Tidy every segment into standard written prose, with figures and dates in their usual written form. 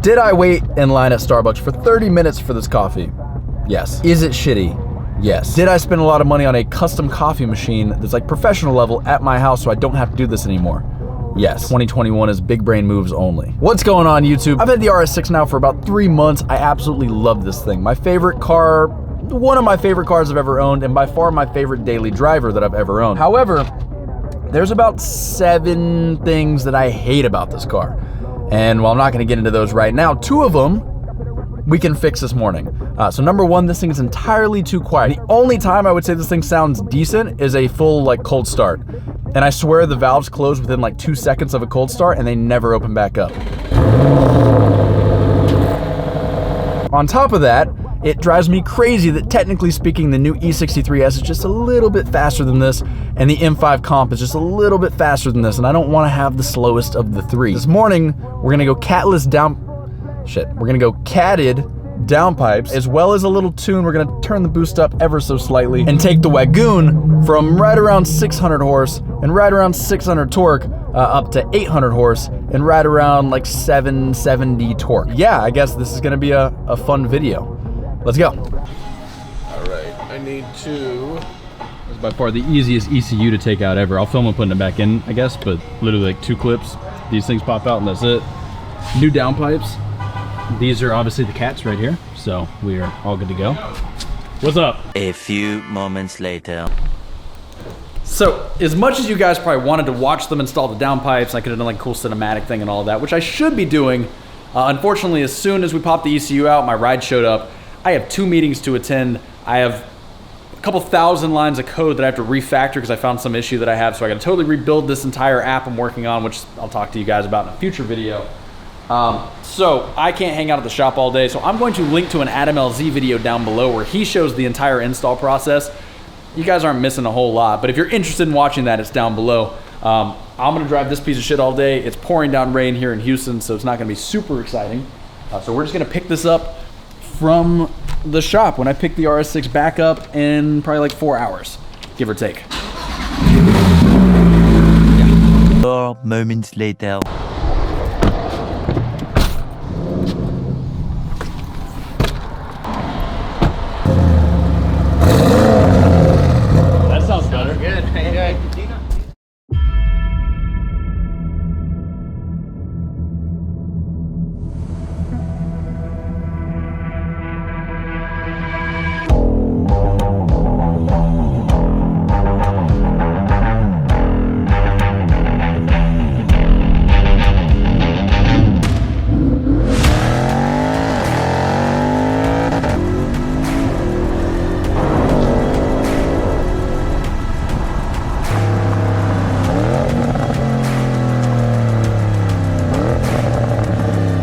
Did I wait in line at Starbucks for 30 minutes for this coffee? Yes. Is it shitty? Yes. Did I spend a lot of money on a custom coffee machine that's like professional level at my house so I don't have to do this anymore? Yes. 2021 is big brain moves only. What's going on, YouTube? I've had the RS6 now for about 3 months. I absolutely love this thing. My favorite car, one of my favorite cars I've ever owned, and by far my favorite daily driver that I've ever owned. However, there's about 7 things that I hate about this car. And while I'm not gonna get into those right now, 2 of them we can fix this morning. So number 1, this thing is entirely too quiet. The only time I would say this thing sounds decent is a full like cold start. And I swear the valves close within like 2 seconds of a cold start and they never open back up. On top of that, it drives me crazy that technically speaking, the new E63S is just a little bit faster than this, and the M5 Comp is just a little bit faster than this, and I don't want to have the slowest of the 3. This morning, we're gonna go we're gonna go catted downpipes, as well as a little tune. We're gonna turn the boost up ever so slightly and take the Wagon from right around 600 horse and right around 600 torque up to 800 horse and right around like 770 torque. Yeah, I guess this is gonna be a fun video. Let's go. All right, I need to. It's by far the easiest ECU to take out ever. I'll film it putting it back in, I guess, but literally like 2 clips. These things pop out and that's it. New downpipes. These are obviously the cats right here, so we are all good to go. What's up? A few moments later. So, as much as you guys probably wanted to watch them install the downpipes, I could have done like a cool cinematic thing and all of that, which I should be doing. Unfortunately, as soon as we popped the ECU out, my ride showed up. I have 2 meetings to attend. I have a couple thousand lines of code that I have to refactor because I found some issue that I have, so I gotta totally rebuild this entire app I'm working on, which I'll talk to you guys about in a future video. So I can't hang out at the shop all day, so I'm going to link to an Adam LZ video down below where he shows the entire install process. You guys aren't missing a whole lot, but if you're interested in watching that, it's down below. I'm gonna drive this piece of shit all day. It's pouring down rain here in Houston, so it's not gonna be super exciting. So we're just gonna pick this up from the shop when I pick the RS6 back up in probably like 4 hours, give or take. 4 moments later.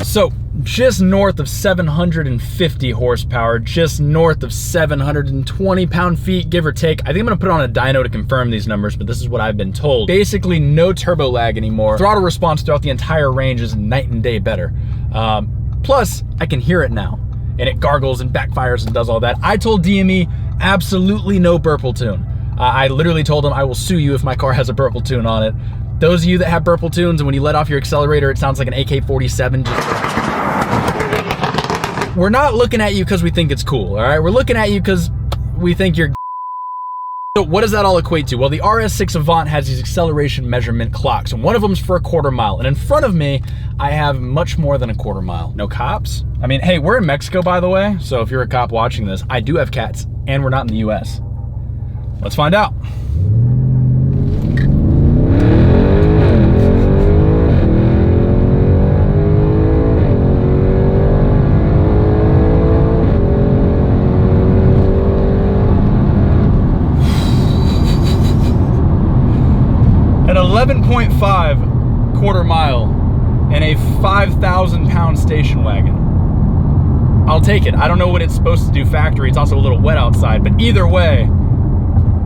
So, just north of 750 horsepower, just north of 720 pound-feet, give or take. I think I'm gonna put on a dyno to confirm these numbers, but this is what I've been told. Basically, no turbo lag anymore. Throttle response throughout the entire range is night and day better. Plus, I can hear it now, and it gargles and backfires and does all that. I told DME, absolutely no burple tune. I literally told him I will sue you if my car has a burple tune on it. Those of you that have burple tunes and when you let off your accelerator, it sounds like an AK-47. We're not looking at you because we think it's cool, all right? We're looking at you because we think you're. So what does that all equate to? Well, the RS6 Avant has these acceleration measurement clocks, and one of them's for a 1/4 mile. And in front of me, I have much more than a 1/4 mile. No cops? I mean, hey, we're in Mexico, by the way. So if you're a cop watching this, I do have cats, and we're not in the US. Let's find out. At 11.5 1/4 mile and a 5,000 pound station wagon. I'll take it. I don't know what it's supposed to do factory. It's also a little wet outside, but either way,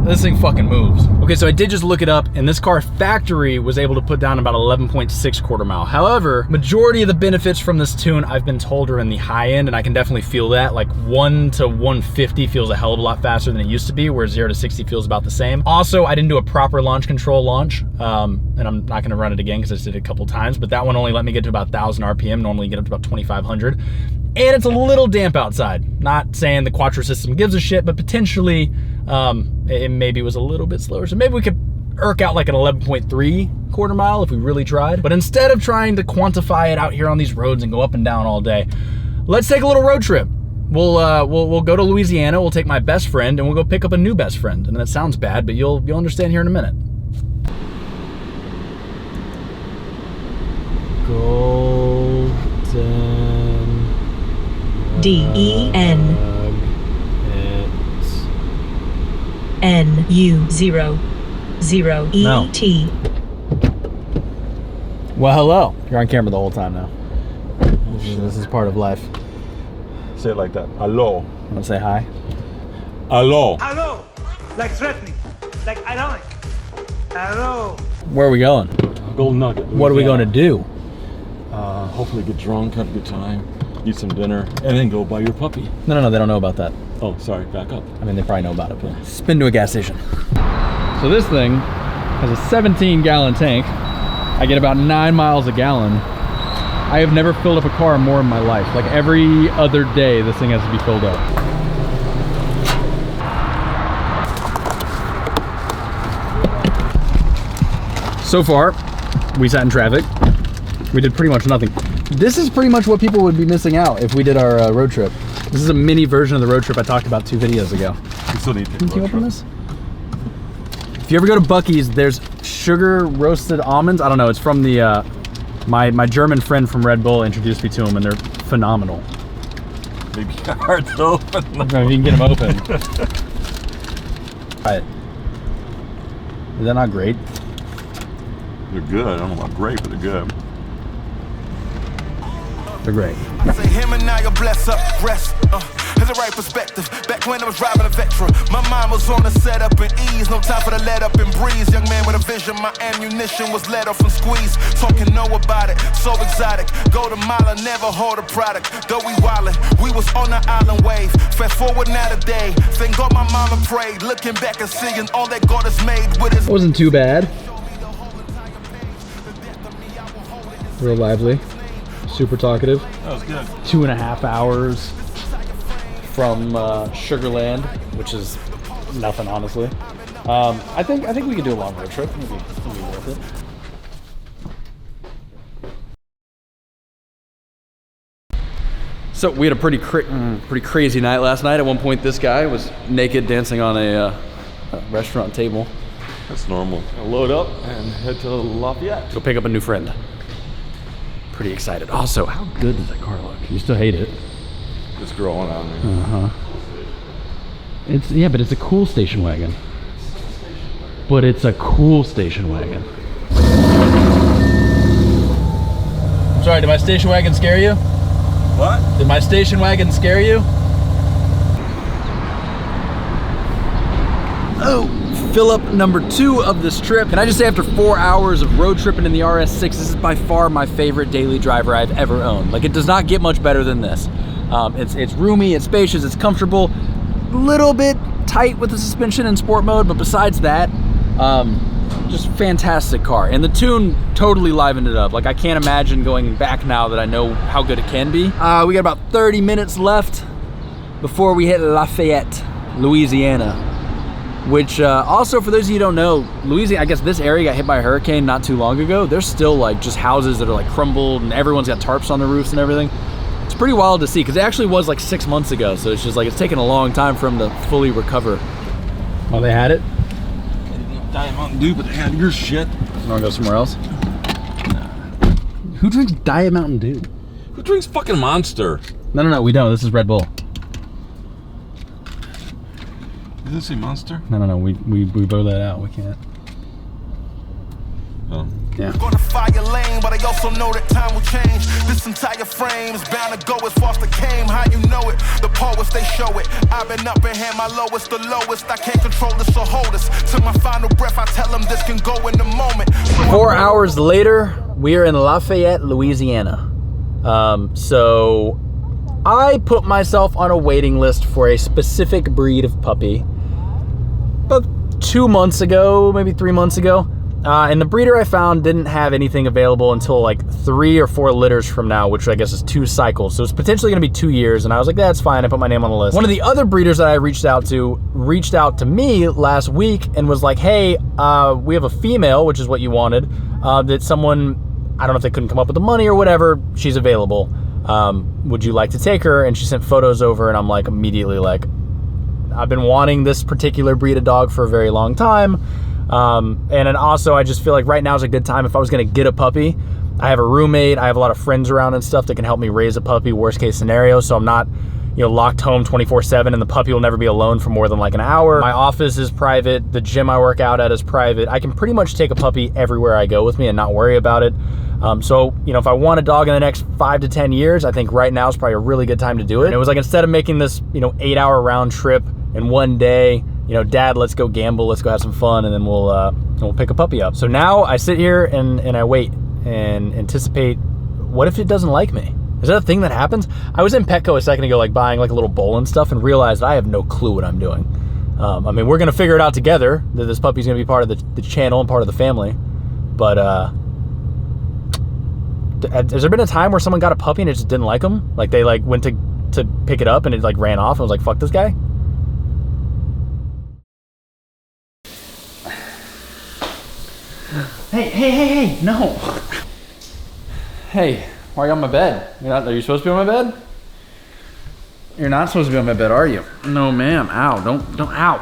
This thing fucking moves. Okay, so I did just look it up, and this car factory was able to put down about 11.6 quarter mile. However, majority of the benefits from this tune I've been told are in the high end, and I can definitely feel that. Like 1 to 150 feels a hell of a lot faster than it used to be, where 0 to 60 feels about the same. Also, I didn't do a proper launch control launch, and I'm not gonna run it again because I just did it a couple times, but that one only let me get to about 1,000 RPM. Normally you get up to about 2,500. And it's a little damp outside. Not saying the Quattro system gives a shit, but potentially it maybe was a little bit slower. So maybe we could irk out like an 11.3 quarter mile if we really tried. But instead of trying to quantify it out here on these roads and go up and down all day, let's take a little road trip. We'll go to Louisiana, we'll take my best friend, and we'll go pick up a new best friend. And that sounds bad, but you'll understand here in a minute. Golden DEN NU00ET. Well, hello. You're on camera the whole time now. This is part of life. Say it like that. Hello. Want to say hi? Hello. Hello, like threatening, like ironic. Hello. Where are we going? Gold Nugget. What are we going to do? Hopefully get drunk, have a good time, eat some dinner, and then go buy your puppy. No, they don't know about that. Oh, sorry, back up. I mean, they probably know about it, but spin to a gas station. So this thing has a 17-gallon tank. I get about 9 miles a gallon. I have never filled up a car more in my life. Like every other day, this thing has to be filled up. So far, we sat in traffic. We did pretty much nothing. This is pretty much what people would be missing out if we did our road trip. This is a mini version of the road trip I talked about 2 videos ago. You still need to Can you open this? If you ever go to Buc-ee's, there's sugar roasted almonds. I don't know, it's from the, my German friend from Red Bull introduced me to them, and they're phenomenal. Maybe hard to open. I don't know if you can get them open. Try it. Is that not great? They're good. I don't know about great, but they're good. They're great. Say him and I are blessed up, rest, has the right perspective. Back when I was driving a Vectra, my mind was on the setup and ease. No time for the let up and breeze. Young man with a vision, my ammunition was let off and squeezed. Talking no about it, so exotic. Go to mile and never hold a product. Though we wildin', we was on the island wave. Fast forward now today, thank God my mama prayed. Looking back and seeing all that God has made with his. Wasn't too bad. Real lively. Super talkative. That was good. 2.5 hours from Sugarland, which is nothing, honestly. I think we could do a long road trip. Maybe worth it. So we had a pretty crazy night last night. At one point, this guy was naked dancing on a restaurant table. That's normal. I'll load up and head to Lafayette. Go pick up a new friend. Pretty excited. Also, how good does that car look? You still hate it? It's growing on me. Yeah, but it's a cool station wagon. But it's a cool station wagon. I'm sorry, did my station wagon scare you? What? Did my station wagon scare you? Oh, fill up number 2 of this trip. Can I just say, after 4 hours of road tripping in the RS6, this is by far my favorite daily driver I've ever owned. Like, it does not get much better than this. It's roomy, it's spacious, it's comfortable. Little bit tight with the suspension in sport mode, but besides that, just fantastic car. And the tune totally livened it up. Like, I can't imagine going back now that I know how good it can be. We got about 30 minutes left before we hit Lafayette, Louisiana. Which also, for those of you who don't know, Louisiana, I guess this area got hit by a hurricane not too long ago. There's still like just houses that are like crumbled, and everyone's got tarps on the roofs and everything. It's pretty wild to see, because it actually was like 6 months ago. So it's just like, it's taken a long time for them to fully recover. Oh, they had it? Diet Mountain Dew, but they had your shit. You wanna go somewhere else? Who drinks Diet Mountain Dew? Who drinks fucking Monster? No, we don't. This is Red Bull. Did it say Monster? No, we blow that out. We can't. Oh. Yeah. Gonna fire lane, but I also know that time will change. This entire frame is bound to go as far as the came. How you know it? The poets, they show it. I've been up and had my lowest, the lowest. I can't control this or hold this. To my final breath, I tell them this can go in a moment. 4 hours later, we are in Lafayette, Louisiana. So I put myself on a waiting list for a specific breed of puppy about 2 months ago, maybe 3 months ago. And the breeder I found didn't have anything available until like 3 or 4 litters from now, which I guess is 2 cycles. So it's potentially gonna be 2 years. And I was like, that's fine. I put my name on the list. One of the other breeders that I reached out to me last week and was like, hey, we have a female, which is what you wanted, that someone, I don't know if they couldn't come up with the money or whatever, she's available. Would you like to take her? And she sent photos over, and I'm like immediately like, I've been wanting this particular breed of dog for a very long time. And then also I just feel like right now is a good time. If I was gonna get a puppy, I have a roommate, I have a lot of friends around and stuff that can help me raise a puppy, worst case scenario, so I'm not, you know, locked home 24/7 and the puppy will never be alone for more than like an hour. My office is private, the gym I work out at is private. I can pretty much take a puppy everywhere I go with me and not worry about it. So, you know, if I want a dog in the next 5 to 10 years, I think right now is probably a really good time to do it. And it was like, instead of making this, you know, 8-hour round trip in one day, you know, Dad, let's go gamble, let's go have some fun, and then we'll pick a puppy up. So now I sit here and I wait and anticipate, what if it doesn't like me? Is that a thing that happens? I was in Petco a second ago, like buying like a little bowl and stuff, and realized I have no clue what I'm doing. I mean, we're gonna figure it out together, that this puppy's gonna be part of the channel and part of the family. But has there been a time where someone got a puppy and it just didn't like them? Like they like went to pick it up and it like ran off and was like, fuck this guy? Hey, no. Hey, why are you on my bed? Are you supposed to be on my bed? You're not supposed to be on my bed, are you? No, ma'am. Ow, don't, ow.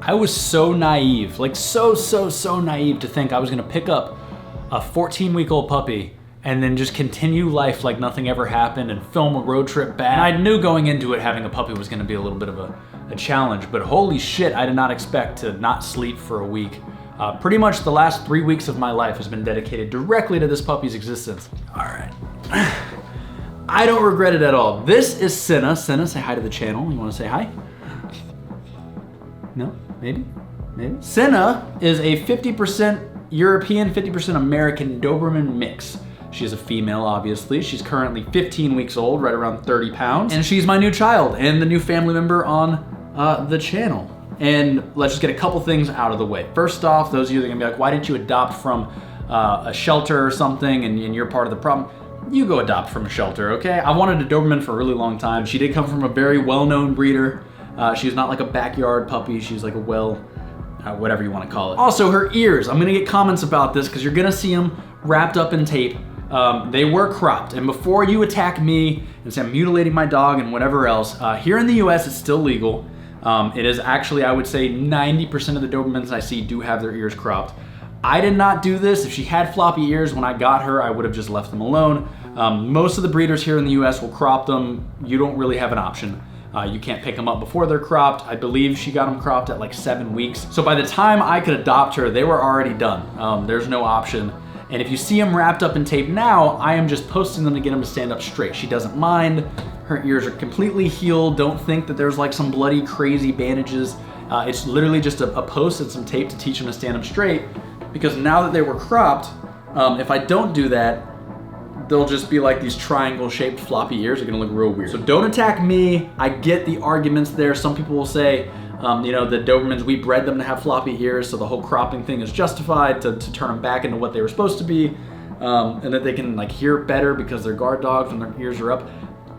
I was so naive, like so naive to think I was gonna pick up a 14-week-old puppy and then just continue life like nothing ever happened and film a road trip back. And I knew going into it having a puppy was gonna be a little bit of a challenge, but holy shit, I did not expect to not sleep for a week. Pretty much the last 3 weeks of my life has been dedicated directly to this puppy's existence. All right. I don't regret it at all. This is Senna. Senna, say hi to the channel. You wanna say hi? No? Maybe? Senna is a 50% European, 50% American Doberman mix. She is a female, obviously. She's currently 15 weeks old, right around 30 pounds. And she's my new child and the new family member on the channel. And let's just get a couple things out of the way. First off, those of you that are gonna be like, why didn't you adopt from a shelter or something and you're part of the problem? You go adopt from a shelter, okay? I wanted a Doberman for a really long time. She did come from a very well-known breeder. She's not like a backyard puppy. She's like a whatever you want to call it. Also, her ears. I'm gonna get comments about this because you're gonna see them wrapped up in tape. They were cropped. And before you attack me and say I'm mutilating my dog and whatever else, here in the US it's still legal. It is actually, I would say 90% of the Dobermans I see do have their ears cropped. I did not do this. If she had floppy ears when I got her, I would have just left them alone. Most of the breeders here in the US will crop them. You don't really have an option. You can't pick them up before they're cropped. I believe she got them cropped at like 7 weeks. So by the time I could adopt her, they were already done. There's no option. And if you see them wrapped up in tape now, I am just posting them to get them to stand up straight. She doesn't mind. Her ears are completely healed. Don't think that there's like some bloody, crazy bandages. It's literally just a post and some tape to teach them to stand up straight. Because now that they were cropped, if I don't do that, they'll just be like these triangle-shaped floppy ears are gonna look real weird. So don't attack me. I get the arguments there. Some people will say, you know, the Dobermans, we bred them to have floppy ears, so the whole cropping thing is justified to turn them back into what they were supposed to be, and that they can like hear better because they're guard dogs and their ears are up.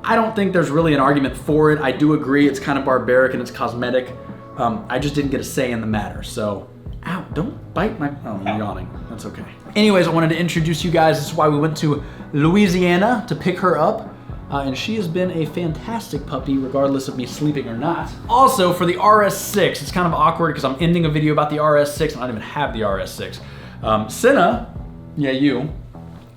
I don't think there's really an argument for it. I do agree it's kind of barbaric and it's cosmetic. I just didn't get a say in the matter. So Ow, don't bite my, oh, I'm yawning, that's okay. Anyways, I wanted to introduce you guys. This is why we went to Louisiana to pick her up. And she has been a fantastic puppy, regardless of me sleeping or not. Also, for the RS6, it's kind of awkward because I'm ending a video about the RS6 and I don't even have the RS6. Senna, yeah, you,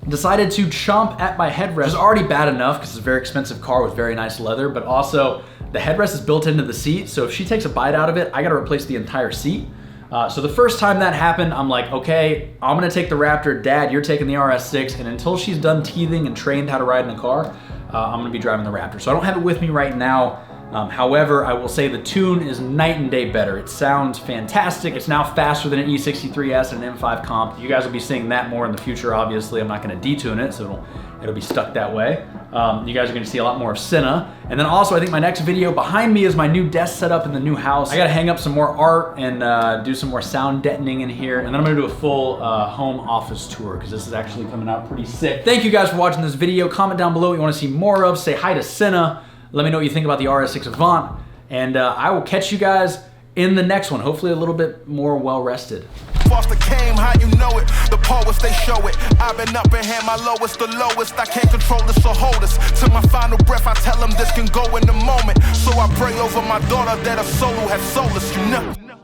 decided to chomp at my headrest. It was already bad enough because it's a very expensive car with very nice leather, but also the headrest is built into the seat, so if she takes a bite out of it, I gotta replace the entire seat. So the first time that happened, I'm like, okay, I'm gonna take the Raptor, Dad, you're taking the RS6, and until she's done teething and trained how to ride in a car, I'm gonna be driving the Raptor. So I don't have it with me right now. However, I will say the tune is night and day better. It sounds fantastic. It's now faster than an E63S and an M5 Comp. You guys will be seeing that more in the future, obviously. I'm not gonna detune it, so it'll be stuck that way. You guys are gonna see a lot more of Senna. And then also, I think my next video behind me is my new desk setup in the new house. I gotta hang up some more art and do some more sound deadening in here. And then I'm gonna do a full home office tour because this is actually coming out pretty sick. Thank you guys for watching this video. Comment down below what you wanna see more of. Say hi to Senna. Let me know what you think about the RS6 Avant. And I will catch you guys in the next one. Hopefully a little bit more well-rested. Foster came, how you know it? The poets, they show it. I've been up and had my lowest, the lowest. I can't control this or hold this. To my final breath, I tell them this can go in the moment. So I pray over my daughter that her soul has solace, you know.